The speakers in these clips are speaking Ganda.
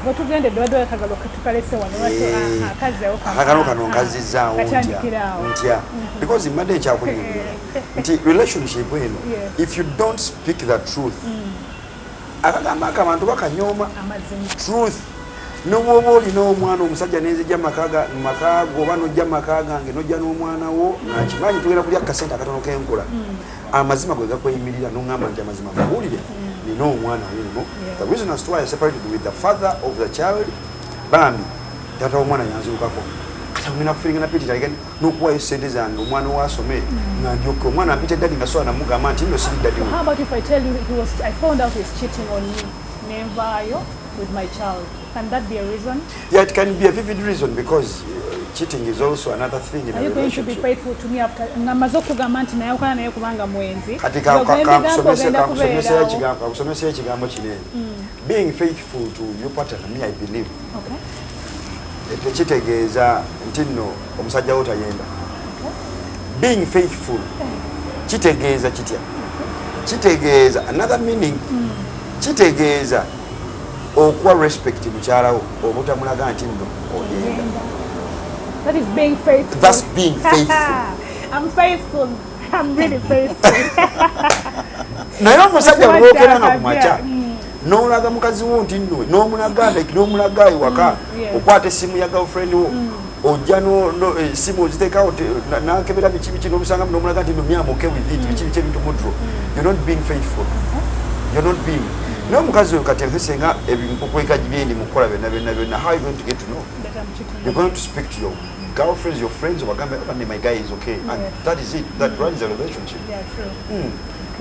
Botugende dwado kagalo katukalese wano wato kazewo kano kaziza ntya because imade cha kunyumira nti relationship eno if you don't speak the truth akagamba abantu bakanyoma truth n'owoba olina omwana omusajja n'enzija makago oba nojja makaga nge nojja n'omwana wo nakimanyi tugenda kulya kasente akatono k'enkola amazima gwe gakweyimirira n'oŋŋamba nti amazima mawulire nina omwana wuno the reason as to why I separated with the father of the child bambi tata omwana yanzirukako kati ngenda kufiringa na pitira again n'okuwayo sente zange omwana wasome nga ndyoke omwana ampita dadi nga sola namugamba nti nno siri dadi. How about if I tell you I found out he's cheating on me nenvaayo with my child? Can that be a reason? Yeah, it can be a vivid reason because cheating is also another thing in a relationship. Are you going to be faithful to me after ngamazo kugamba nti naye okana naye kubanga mwenzi? Katika kusomesa ekigambo kinene. Being faithful to your partner, me I believe. Okay. Kitegeeza nti nno omusajja wo tayenda. Being faithful kitegeeza kitya? Kitegeeza another meaning. Kitegeeza okuwa respect mukyala wo obutamulaga nti nno oyenda. That is being faithful. That's being faithful. I'm faithful. I'm really faithful. Naye omusajja olwokeranga ku makya n'olaga mukazi wo nti nno n'omulaga ewaka okwata essimu ya girlfriend wo ojja essimu oziteekawo nakebera biki biki n'obisangamu n'omulaga nti nno myamuke with it biki biki ebintu mudro. You're not being faithful. You're not being. No mukazi oyo kati ensesenga ebinkukweka gibyendi mukola byonna how are you going to get to know? You're going to speak to your girlfriends, your friends, my guy is okay, and that is it. That runs a relationship. Yeah, true.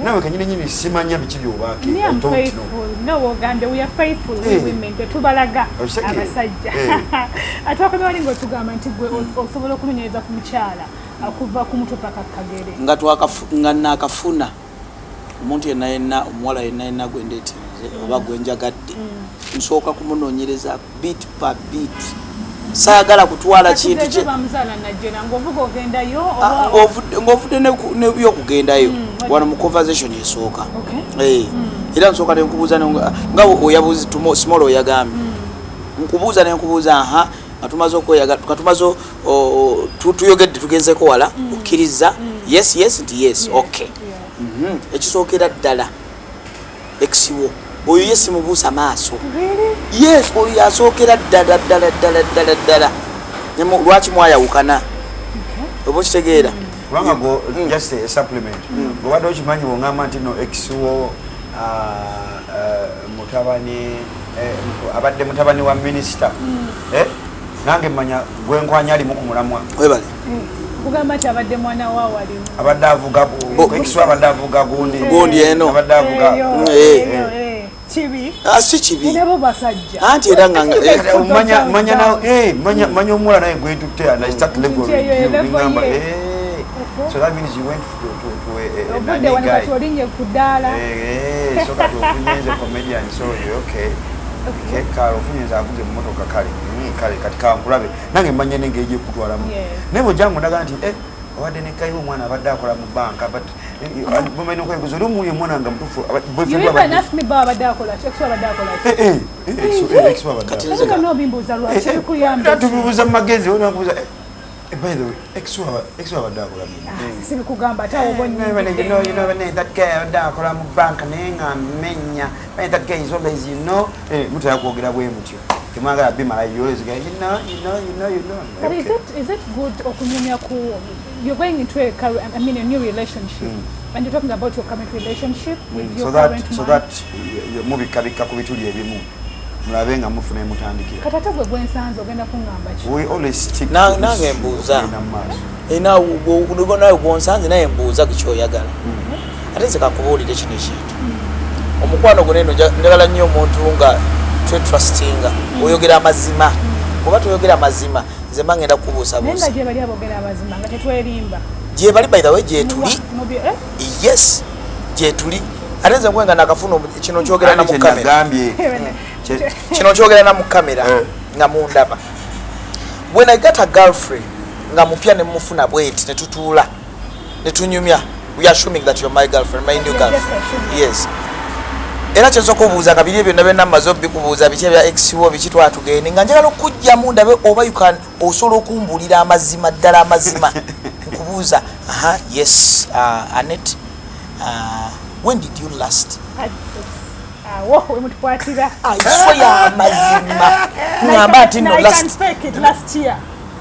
Nawe kanyini simanya biki byobake. I don't know. No, Uganda, we are faithful women. Tubalaga abasajja. Atwaka bali ngo tugamba nti gwe osobola okumenyereza ku mukyala akuva ku mutwe paka kagere. Nga nakafuna omuntu yenna omuwala yenna gwendete oba gwenjagadde nsooka kumunoonyereza bit per bit. Saagala kutwala kintu kye ng'ovudde n'ebyokugendayo wano mu conversation esooka. Era nsooka nenkubuuza nga oyabuuzi small oyagambye nkubuuza nenkubuuza nga tumaze okweyagala katumaze tuyogedde tugenzeko wala okkiriza yes nti yes okay. Ekisookera ddala eksiwo oyo yesi mubuusa maaso. Yes, oyo yasookera ddala lwaki mwayawukana oba okitegeera kubanga go just a supplement obadde okimanyi bw'oŋŋamba nti no eksiwo mutabani abadde mutabani wa minisita nange mmanya gwenkwanya alimu ku mulamwa webale kugamba nti abadde mwana wa walimu abadde avuga eksiwo abadde avuga gundi eno abadde avuga kibi si kibi nabo basajja anti era nga manya omuwala naye gwetutte and I start level ngamba so that means you went to a nanny guy olinye kudala so kati ofunyenze comedian so okay kale ofunyenze avuge mu motoka kale kati kankulabe nange mmanye nenge eje kutwalamu naye bw'ojjangu ndaga nti awadde nekkayiwo omwana abadde akola mu banka but bamaina okwebuuza oli omuwuyo omwana nga mutuufu tubibuuza mu magezi onakubuuza by the way ekiso abadde akola that guy abadde akola mu banka naye nga mmenya that guy is always mutera kwogera bwe mutyo temwagala bimalayo always go but is it good okunyumya ku you're going into a new relationship and you're talking about your current relationship with your current man so that mubikabika ku bituli ebimu mulabe nga mufuna emutandikira katata gwe gwensanze ogenda kuŋŋamba ki we always stick nange mbuuza nawe gwonsanze naye mbuuza kukyoyagala ate nze kakubuulire kino ekintu omukwano gwo neno njagala nnyo omuntu nga twetrustinga oyogera amazima oba toyogera amazima nze mba ngenda kukubuusabuusa gye bali abogera amazima nga tetwerimba gye bali by the way gyetuli yes gyetuli ate nze ngwenga nakafuna kino kyogera na mu kamera kino kyogera na mu kamera nga mundaba when I got a girlfriend nga mupya ne mufuna bweti ne tutuula ne tunyumya we are assuming that you're my girlfriend my new girlfriend yes era kyensooka obuuza kabiri ebyo byonna mmaze obikubuuza biki ebya XO biki twatugende nga njagala okujjamu ndabe oba osobola okumbuulira amazima ddala amazima nkubuuza yes Annette when did you last ya amazima ngamba ati no last year.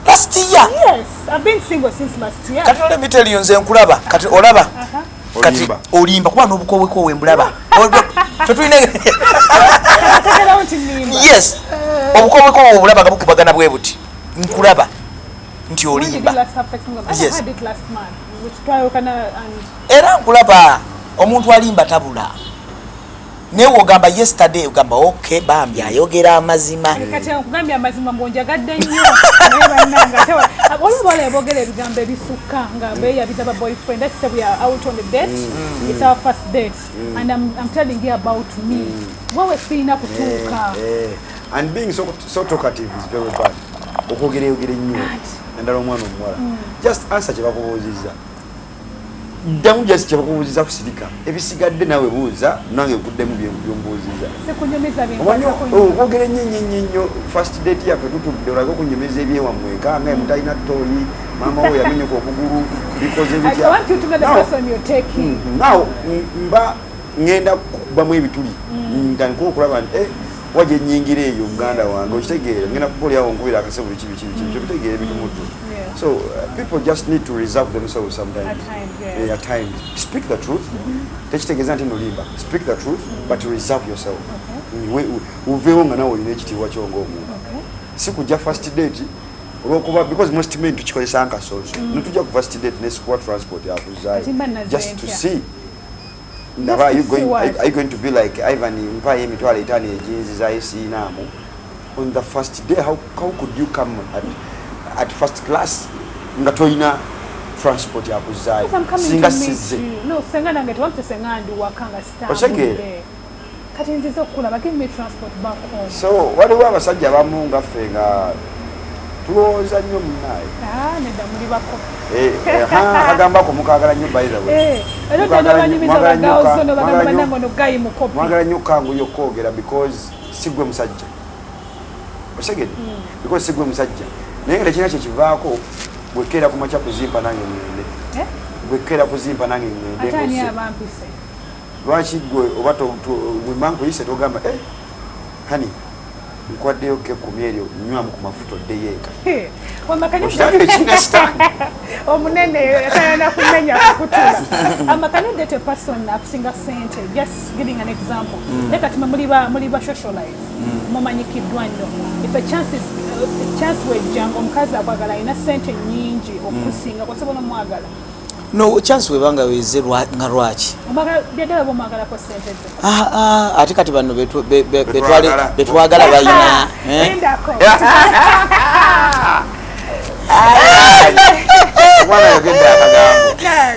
Yes, I've been single since last year. Kati let me tell you nze nkulaba kati olaba kati olimba kuba n'obukowekowe mbulaba yes obukowekowe obulaba nga bukubagana bwe buti nkulaba nti olimba era nkulaba omuntu alimba tabula naye wogamba yesterday ogamba okay bambi ayogera amazima kati nkugambye amazima mbonjagadde nnyo naye bannanga olaba boogera ebigambo ebisukka nga beeyabiza ba boyfriend that's why we are out on the date it's our first date and I'm telling you about me wewe siina kutuuka and being so talkative is very bad okwogera nnyo endala omwana omuwala just answer kyebakubuuzizza ddamu just kyebakubuuziza kusirika ebisigadde nawe buuza nange nkuddemu byombuuziza okwogera nnyo first date yaffe tutudde olage okunyumiriza ebyewammwe kanga emutalina ttooyi maama we yamenyeka okugulu bikoze bitya mba ngenda kubamu ebituli ntandika okulaba nti wajja ennyingira eyo muganda wange okitegeera ngenda kukolyawo nkubira akasebo biki kyobitegeera ebitumutu so people just need to reserve themselves sometimes at times speak the truth tekitegeeza nti nolimba speak the truth but reserve yourself uveewo nga nawe olina ekitiibwa kyongaomuntu si kujja first date olwokuba because most men tukikozesa nkasozo netujja ku first date nesikuwa transport yakuzaayo just to see are you going to be like Ivan mpaye emitwalo 5 ejinzi za isinamu on the first day? How could you come at first class nga toyina transport yakuzaayo singa sizze no senga nange twamse senga ndi wakanga stand kati nziza okulaba give me transport back home so waliwo abasajja abamu nga ffe nga tulowooza nnyo munaye nedda muli bako agambako mukagala nnyo mwagala nnyo kanguyo okwogera because sigwe musajja osegedde because sigwe musajja naye nga tekina kyekivaako bwekeera kumakya kuzimpa nange ngende bwekeera kuzimpa nange ngende lwaki gwe oba mwemankweyise togamba hani nkwaddeyo kekumi eryo nywamu ku mafuta oddeyeeka omunene atayana kumenya kukutula amakanide te person akusinga sente just giving an example leka tuma muli ba socialize mumanyikiddwa nnyo if a chance wejjanga omukazi akwagala alina sente nnyingi okusinga kwasobola omwagala no chance webanga wezerwa nga lwaki byagala bomwagalako sente ze ate kati bano betwagala bayina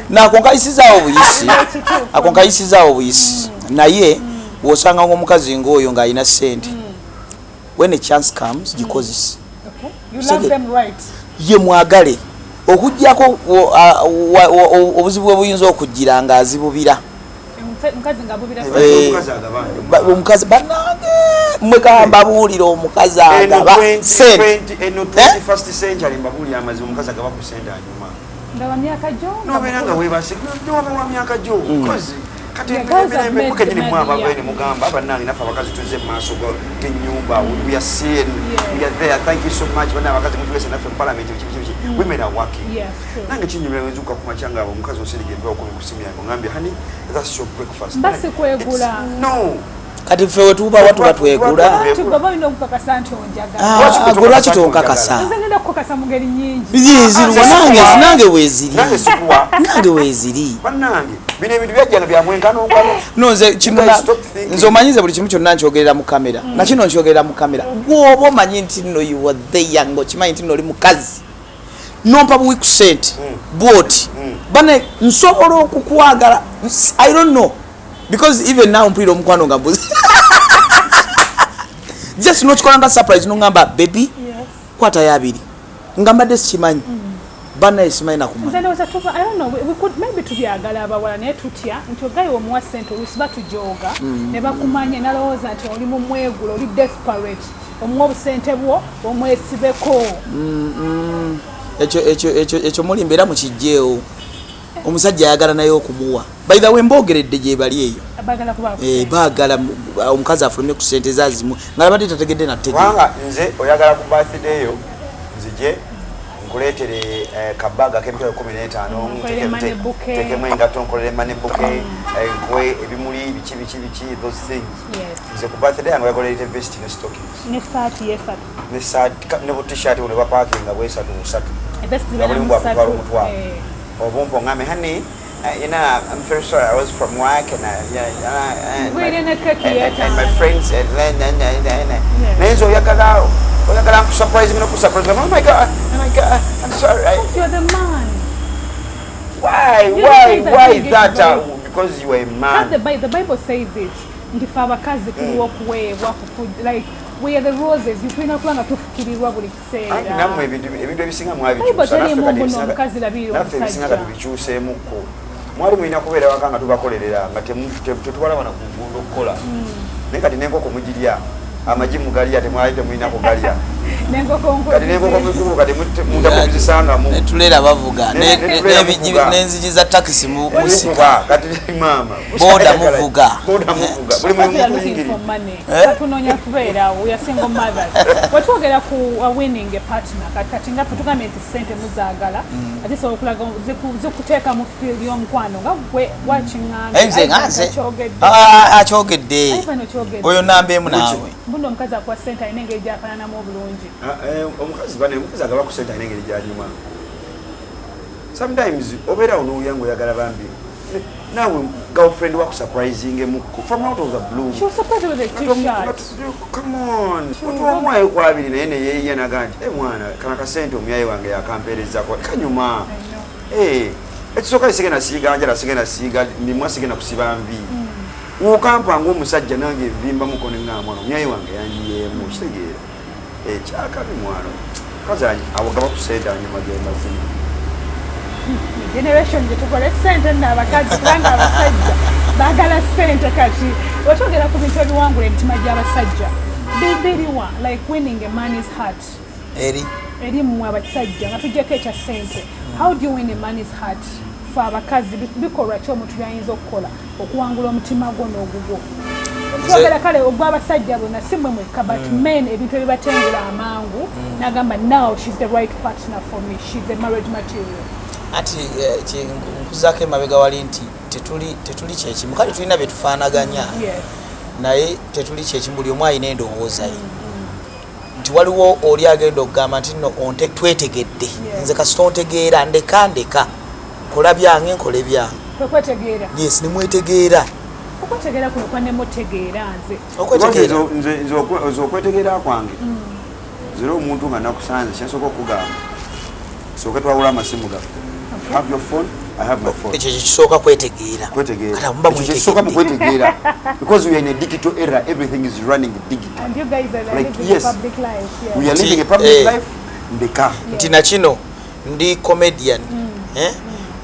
nakonkayisizaawo obuyisi naye wosanga ng'omukazi ng'oyo ng'alina sente when a chance comes gikozesa ye mwagale okujjako obuzibu bwe buyinza okujjira ng'azibubira omukazi banange mwegamba buulira omukazi agaba sente nobeera nga webasewa myaka gyo kati kenyini mwabavene mugamba abanange naffe abakazi tuzze mumaaso genyumba we are seen we are there thank you so much bana abakazi mutulese naffe parliament women are working nange kinyumira wenzuka kumachanga abo omukazi osirige mpewo kumi kusimu yange ngambye honey that's your breakfast basi kwegula no kati ffe wetuba watu batwegula lwaki tonkakasa nange weeziri bino ebintu byajjana byamwenkanonkano nze omanyize buli kimu kyonna nkyogerera mu kamera nakino nkyogerera mu kamera gwoba omanyi nti nno yuwadheya ngaokimanyi nti nno oli mukazi nompa buwiku sente bwoti bane nsobola okukwagala I don't know because even now mpulira omukwano nga mbuzi just nokikolanga surprise nongamba baby kwata yabiri nga mbadde sikimanyi bana isimaina kumanya nzana waza tuba I don't know we could maybe tubyagala abawala naye tutya nti ogayi omuwa ssente oluusi batujoga ne bakumanya nalowooza nti oli mu mwegula oli desperate omuwa obusente bwo omwesibeko ekyo mulimbeera mukijjeewo omusajja ayagala naye okumuwa by the way mbogeredde gye bali eyo baagala omukazi afulumye ku ssente zazimu nga badde tategedde nategewanga nze oyagala ku birthday eyo nzije nkuleetere kabaga k'emitwalo 15 tekemu engato nkolere mane buke nkwe ebimuli biki those things nze ku birthday yange yakolerete vest ne stockings ne saati ne bu t-shirt ne bapakinga bwesatu busatu nga buli mbwa kutwala omutwalo obumpo ngame honey you know, I'm very sorry. I was from work and my friends and Nenzo yakala surprise me, surprise me. Oh my god, I'm sorry. You're the man. Why that? Because you are a man. The Bible says it. If our kazi can walk away, walk food like we are the roses. You feel nakulanga tufukirirwa buli kiseera. Namwe ebintu ebisinga mwabi. Bible teri mumbo mukazi labiri omusajja. Tubikyuseemuko. Mwali mulina kubeera wakanga tubakolerera nga tetubala bana kugundo okukola naye kati n'enkoko mugirya amagi mugalya temwalite mulina kugalya kati n'enkoko kati mutakubizisangamu tulera bavuga n'enzigi za takisi musika kati maama boda muvuga buli muntu yingiri katunoonya kubeera we single mothers wetwogera ku winning a partner kati nga tugambe nti ssente muzaagala ate sobola okulaga zikuteeka mu field y'omukwano nga gwe wakiŋŋanga nze nganze akyogedde oyo nambeemu naawe mbuno omukazi akuwa ssente alina engeri gyafaananamu obulungi omukazi agaba ku ssente alina engeri gyanyuma sometimes obeerawo n'olyangu oyagala bambi naawe girlfriend wakusurprising emuko from out of the blue. She was surprised with a t-shirt. Come on. Otuwamuwayo kwa abiri naye neyeeya naga nti mwana kana kasente omyayi wange yakampeerezako kanyuma. Ekisooka sigenda siiga njala sigenda siiga mimwa sigenda kusiba nvi. Okampanga omusajja nange envimba muko ne ngamba mwana omyayi wange yanjiyeemu kitegeera. Kyakabi mwana. Kazanyi awagaba ku ssente anyuma gemazima. Generation jetukole sente n'abakazi kubanga abasajja baagala sente kati wetwogera ku bintu ebiwangula emitima gy'abasajja bibiriwa like winning a man's heart eri mmwe abasajja nga tujjako ekya sente. How do you win a man's heart? Fe abakazi bikolwa ki omuntu byayinza okukola okuwangula omutima gwo n'ogugwo? Twogera kale ogw'abasajja bonna si mmwe mwekka but men ebintu ebibatengula amangu n'agamba now she's the right partner for me, she's the marriage material. Ati nkuzako emabega wali nti tetuli kyekimu kale tulina bye tufaanaganya naye tetuli kyekimu buli omu alina endowooza ye nti waliwo oli agenda okugamba nti nno twetegedde nze kasita ontegeera ndeka kola byange nkole byange yes nemwetegeera okwetegeera kuno kwanemutegeera nze okwetegeera kwange zira omuntu nga nakusanze kyensooka okugamba sooka twawula amasimu gaffe. Have your phone, I have my phone. Ekyo kisooka kwetegeera. Kwetegeera. Kisooka mu kwetegeera. Because we are in a digital era, everything is running digital. And you guys are like, living a public life. Yeah. We are living a public life. Ndeka. Nti na kino ndi comedian.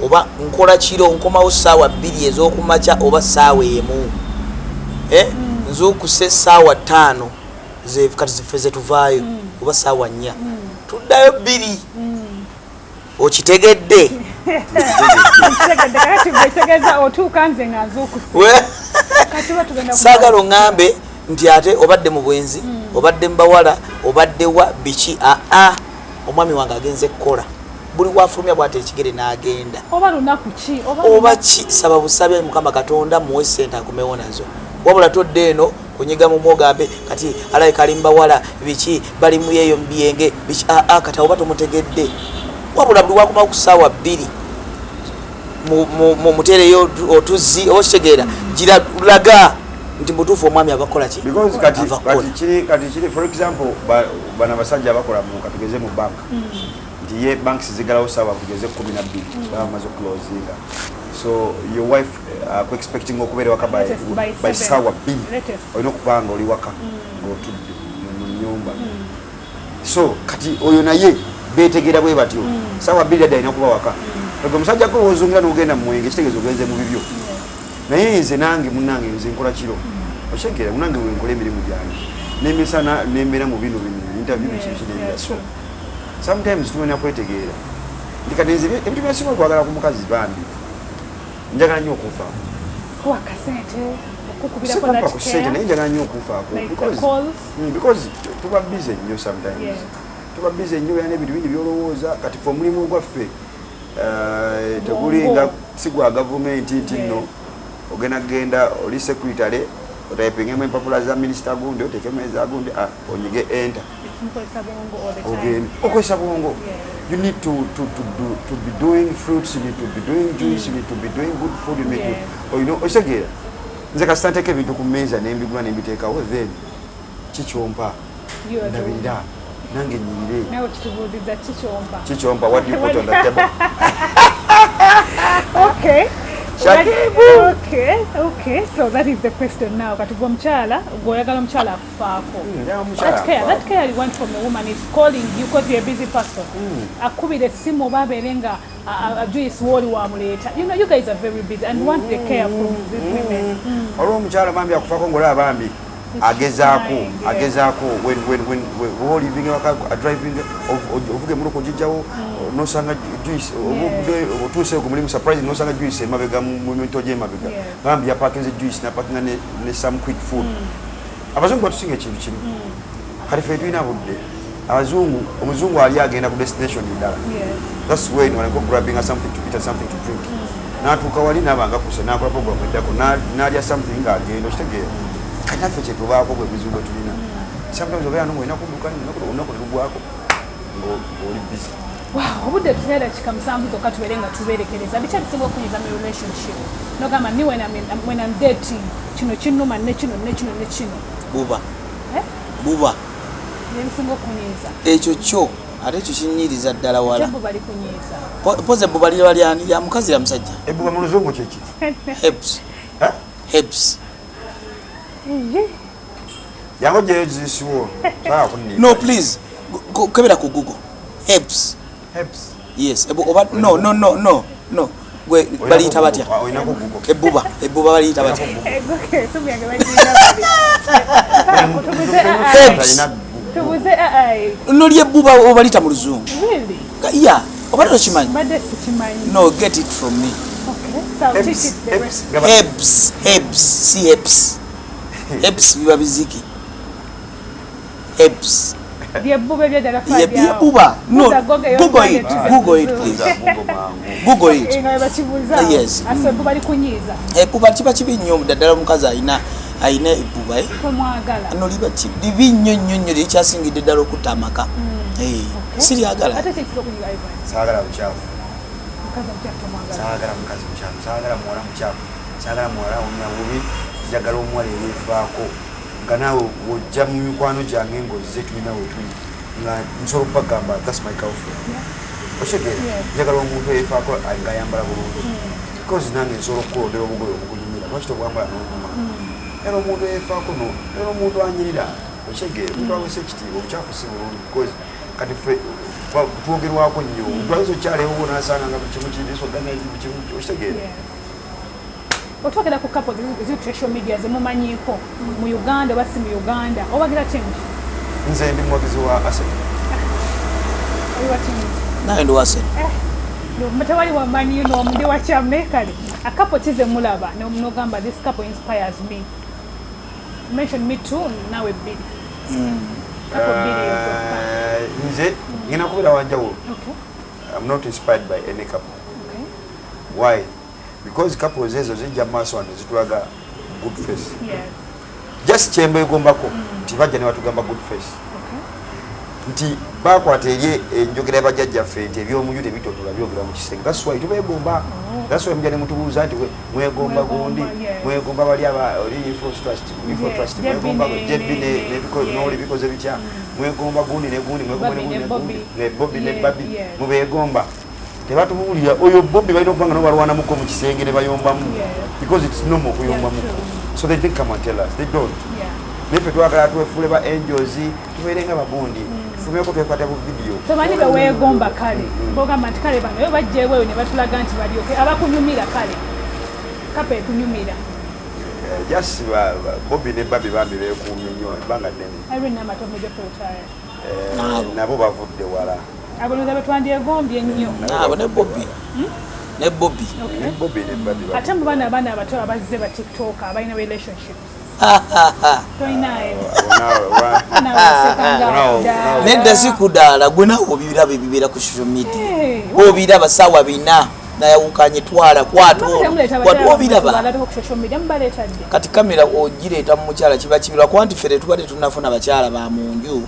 Oba nkola kiro nkomawo ssaawa 2 ez'okumakya oba ssaawa emu. Nzokuse ssaawa 5 kati ziffe ze tuvaayo oba ssaawa 4. Tuddayo 2. Okitegedde. Saagala oŋŋambe nti ate obadde mu bwenzi obadde mu bawala obadde wa biki omwami wange agenze kukola buli wafulumya bw'ate ekigere n'agenda oba ki saba busabe Mukama Katonda muwe ssente akomewo nazo wabula todde eno kunyiga mu mwogambe kati alayika ali mu bawala biki bali mu yeeyo mu byenge biki kati oba tomutegedde wabula buli wakomawo ku ssaawa 2 muteereyo otuzzi oba kitegeera giralaga nti mutuufu omwami abakola ki kati kiri for example bana basajja abakola katugeze mu bank nti ye banks zigalawo ssaawa kugeze 12 bamaze okuclosinga so your wife expecting okubeera waka by ssaawa 2 olina okubanga oli waka ng'otudde mu nyumba so kati oyo naye beetegeera bwe batyo sawa bbiri adda alina kuba waka ego omusajja ko wozungira n'ogenda mu mwenge kitegeeza ogenze mu bibyo naye nze nange munnange nze nkola kiro okyegera munnange wenkola emirimu gyange n'emisana nembeera mu bino interview bikibikinenga so sometimes tumenya kwetegeera ndi kati nze ebintu byasinga okwagala ku mukazi bambi njagala nnyo okufaako kusente naye njagala nnyo okufaako because tuba bize nnyo sometimes tuba bize nnyo yana ebintu bingi byolowooza kati fe omulimu gwaffe tegulinga si gwa gavumenti nti nno ogenda genda oli secretary otayipingemu empapula za minisita gundi otekemu eza gundi onyige enter ogenda okozesa bwongo you need to be doing fruits, you need to be doing juice, you need to be doing good food, you need to, or you know, osegeera nze kasitanteka ebintu ku mmeeza nembigula nembiteekawo then kikyompa ndabirira nange nyirire kikyompa what do you put on the table okay okay so that is the question now katuva omukyala gweoyagala omukyala akufaako that care you want from a woman is calling you because you're a busy person akubira essimu oba abeere nga Joyce woli wamuleeta you know you guys are very busy and want the care from these women olwo omukyala bambi akufaako ng'olaba bambi agezaako when living driving ovuga emmotoka ogijjawo nosanga Joyce otuuse ku mulimu surprise nosanga Joyce emabega mu minto gy'emabega bambi yapakinze Joyce napakinga ne some quick food abazungu batusinga ekintu kimu kati ffe tulina budde omuzungu ali agenda ku destination ddala that's when I go grabbing something to eat and something to drink n'atuuka wali n'abanga kuse n'akola program eddako n'alya something ng'agenda okitegeera kanaffe kyetubaako bwe buzibu bwe tulina sometimes obeera n'omwena kudduka olunaku ne lugwako ng'oli busy obudde tunaye dakika musanvu zokka tubeere nga tubeerekereza biki ebisinga okunyiza mu relationship nogamba ni when I'm dating kino kinnuma ne kino buba ebisinga okunyiza ekyo kyo ate ekyo kinyiriza ddala wala ebbuba likunyiza poza ebbuba liryani lya mukazi lya musajja ebbuba mu luzungu kyeki hebs yango gyeyo zisiwo no please kebera ku google hebs yes oba no gwe baliyita batya ebbuba baliyita batya noli ebbuba obaliyita mu luzungu ya oba tokimanyi no get it from me hebs biba biziki hebs Yebuba. No. Google it. Google it, please. Google it. Yes. Asebuba likunyiza. Ebuba kiba kibi nnyo ddala omukazi ayina ebuba komwagala. No liba kibi nnyo ekyasingidde ddala okutamaka. Siriagala. Ate kiki okuyiga Ivan. Saagala buchafu. Mukazi buchafu mwagala. Saagala mukazi buchafu. Saagala muwala buchafu. Saagala muwala onyabubi. Njagala omuwala eyefaako. Nga naawe wojja mu mikwano gyange ng'ozze tulina we tuli nga nsobola okubagamba that's my girlfriend okitegere njagala omuntu eyefaako nga ayambala bulungi because nange nsobola okukulondera obugoye obukunyumira lwaki tobwambala n'oguma era omuntu eyefaako era omuntu anyirira okitegere omuntu awesa ekitiibwa obukyafu si bulungi because kati ffe twogerwako nnyo ntwaliza okyalewo bonaasanga nga kimu kirisoganize bikimu okitegere otwogera ku couple zi social media zemumanyiiko mu Uganda oba si mu Uganda obagira change nze ndi muwagizi wa Arsenal naye ndi wa Arsenal tewali wamanyi ndi wa kyamme kale a couple kize mulaba nogamba this couple inspires me mention me too nawe bbiri nze ngina kubeera wanjawulo I'm not inspired by any couple why because couples ezo zijja maaso wano zitulaga good face just kyemba egombako nti bajja ne batugamba good face nti bakwata eri enjogera yabajjajjaffe nti eby'omuju tebitotola byogera mu kisenge that's why tubegomba that's why mujja ne mutubuuza nti mwegomba gundi mwegomba bali oli info trust mwegomba jebbi n'oli bikoze bitya mwegomba gundi ne gundi mwegomba ne Bobby ne Babi mubegomba tebatubuulira oyo Bobby balina okubanga nobalwanamuko mu kisenge ne bayombamu because it's normal okuyombamuko so they think come and tell us they don't Nefe twagala tuwefuule ba angels tubeerenga bagundi tufumeko twekwata ku video tomanyi be weegomba kale bogamba nti kale bano bajjeeweeyo ne batulaga nti balyoke abakunyumira kale kapa ekunyumira just Bobby ne Babi bambi beekuumye nnyo ebbanga ddene nabo bavudde wala abo noza betwandyegombye nnyo abo ne Bobby ne Bobby ne Babi ate mu baana abato abazze ba TikTok abalina relationships nedda si kudaala gwe nawe obiraba ebibeera ku social media obiraba sawa bina nayawukanye twala kwatobiraba kati kamera ogireeta mu mukyala kiba kibirwa kuba nti fere tubadde tunafuna bakyala ba mu nju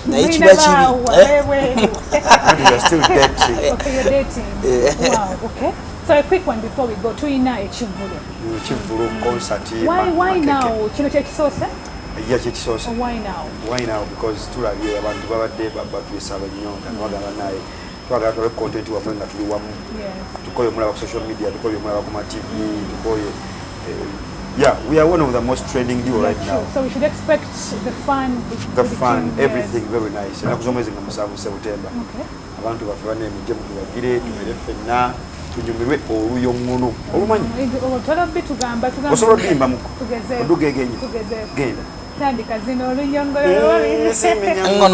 naye kiba kibi So a quick one before we go to Chivulu concert. Why now? Kino kyekisoosa? Yeah, kyekisoosa. Why now? Why now? Because tulabye abantu babadde batuyesaba nnyo nga twagala naye twagala tole content wamwe nga tuli wamu. Tukoye mulaba ku social media, tukoye mulaba ku TV, tukoye yeah, we are one of the most trending duo right now. So we should expect the fun. Everything very nice. Enaku z'omwezi nga 7 September. Abantu baffe banemije mutubagire tubere ffenna tunyumirwe oluyongono olumanyi osobola odimba muko odugegenye genda tandika zino oluyongolo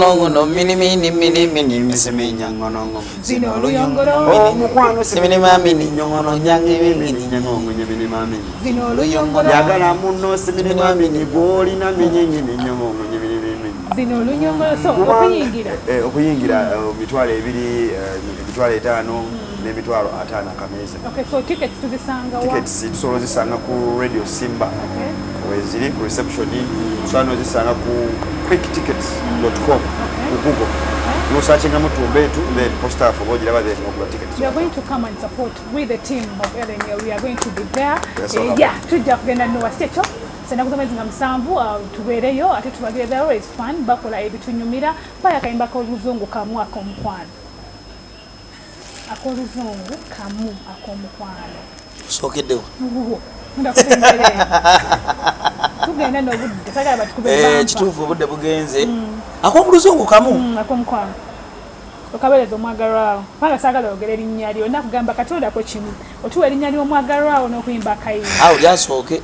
ngono mini semenya ngono zino oluyongolo omukwano semenya mini ngono nyange mini ngono nyebini mami zino oluyongolo yagala munno semenya mini goli na minyi ngono nyebini mini zino oluyongolo so okuyingira mitwalo 2 mitwalo 5 n'emitwalo 5 akameza. Okay, so tickets tuzisanga wa? Tickets tusobola zisanga ku Radio Simba. Weziri ku reception tusobola zisanga ku quicktickets.com ku Google. You searching Mutumbetu, then poster for Boji Lava, there's no tickets. We are going to come and support with the team of Elenia. We are going to be there. Yeah, tujja kugenda no wastecho. Sena kuzamezi nga musanvu tubereyo ate tubagire there is fun bakola ebitunyumira paya kaimba ko luzungu kamu akomukwano. Akoluzungu kamu akomukwano sokeddewo tugenda n'obudde sagala batukube kituufu obudde bugenze akomuluzungu kamu akomukwano okabeereza omwagalwawo panga saagala oyogera erinnya lyo nakugamba katoolako kimu otuwa erinnya ly'omwagalwawo n'okuyimba akayimba oli asooke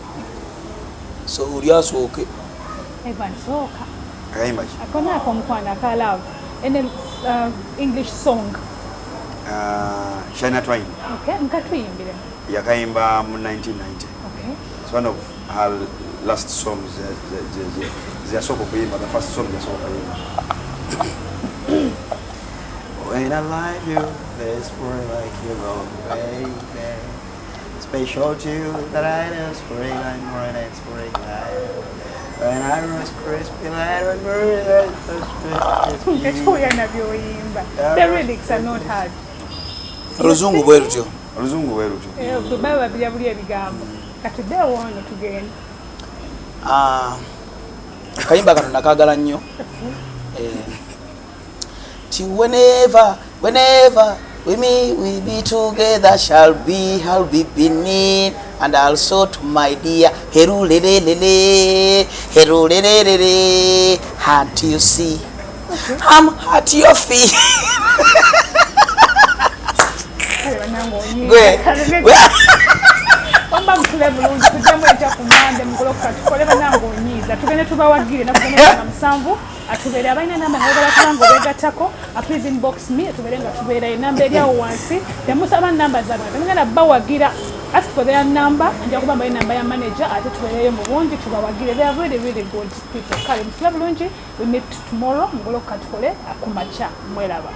Evan sooka akayimba ki akona akomukwano aka love English song Shania Twain. Okay, mkatuimbire. Yakaimba mu 1990. Okay. It's one of her last songs. They soko kuimba, the first song they soko kuimba. When I love you, there's more like you know, baby. Special to you that I know, spring like more than spring light. When I was crispy, I remember that. The lyrics are not hard. Oluzungu bwe lutyo. Baba byabuli ebigambo. Katuddewo wano tugenda. Kayimba kano nakagala nnyo. Whenever we be together shall be beneath and also to my dear herulelelele heart you see I'm at your feet. Omba msule bulungi tujjamu eja ku Mande mugoloka tukole banangonyiza tugende tubawagire nakugenda musanvu atubeera abalina namba ngabala kubanga obegattako please inbox me atubeere nga tubeera enamba eryawo wansi temusaba namba zaabwe tugenda bawagira ask for their number nja kuba mbaye namba ya manager ate tubeereyo mu bungi tubawagire they are really good people kale musule bulungi we meet tomorrow mugoloka tukole akumacha mweraba